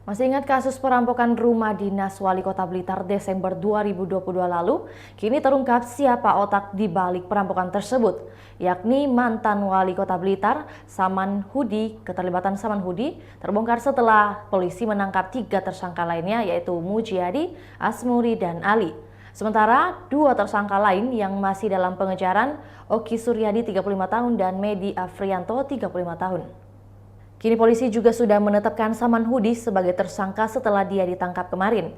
Masih ingat kasus perampokan rumah dinas Wali Kota Blitar Desember 2022 lalu? Kini terungkap siapa otak di balik perampokan tersebut, yakni mantan Wali Kota Blitar, Saman Hudi. Keterlibatan Saman Hudi terbongkar setelah polisi menangkap 3 tersangka lainnya, yaitu Mujiadi, Asmuri, dan Ali. Sementara 2 tersangka lain yang masih dalam pengejaran, Oki Suryadi 35 tahun dan Medi Afrianto 35 tahun. Kini polisi juga sudah menetapkan Saman Hudi sebagai tersangka setelah dia ditangkap kemarin.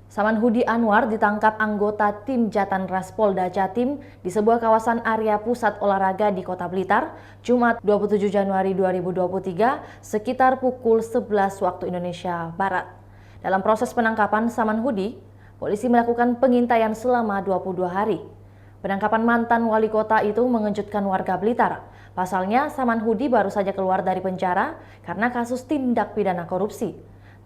Saman Hudi Anwar ditangkap anggota tim Jatan Ras Polda Jatim di sebuah kawasan area pusat olahraga di Kota Blitar, Jumat 27 Januari 2023 sekitar pukul 11 waktu Indonesia Barat. Dalam proses penangkapan Saman Hudi, polisi melakukan pengintaian selama 22 hari. Penangkapan mantan wali kota itu mengejutkan warga Blitar. Pasalnya, Saman Hudi baru saja keluar dari penjara karena kasus tindak pidana korupsi.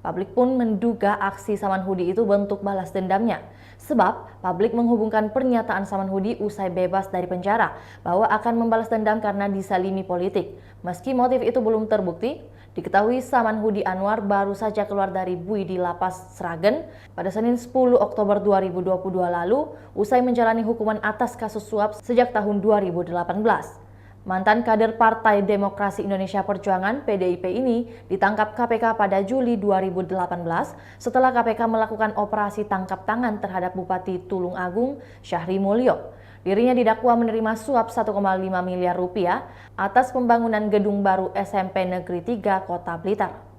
Publik pun menduga aksi Saman Hudi itu bentuk balas dendamnya. Sebab, publik menghubungkan pernyataan Saman Hudi usai bebas dari penjara bahwa akan membalas dendam karena disalimi politik. Meski motif itu belum terbukti, diketahui Saman Hudi Anwar baru saja keluar dari bui di Lapas Sragen pada Senin 10 Oktober 2022 lalu usai menjalani hukuman atas kasus suap sejak tahun 2018. Mantan kader Partai Demokrasi Indonesia Perjuangan (PDIP) ini ditangkap KPK pada Juli 2018 setelah KPK melakukan operasi tangkap tangan terhadap Bupati Tulung Agung Syahri Mulyo. Dirinya didakwa menerima suap 1,5 miliar rupiah atas pembangunan gedung baru SMP Negeri 3 Kota Blitar.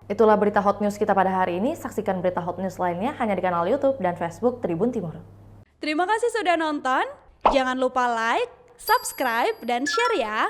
Itulah berita hot news kita pada hari ini. Saksikan berita hot news lainnya hanya di kanal YouTube dan Facebook Tribun Timur. Terima kasih sudah nonton. Jangan lupa like, subscribe, dan share ya.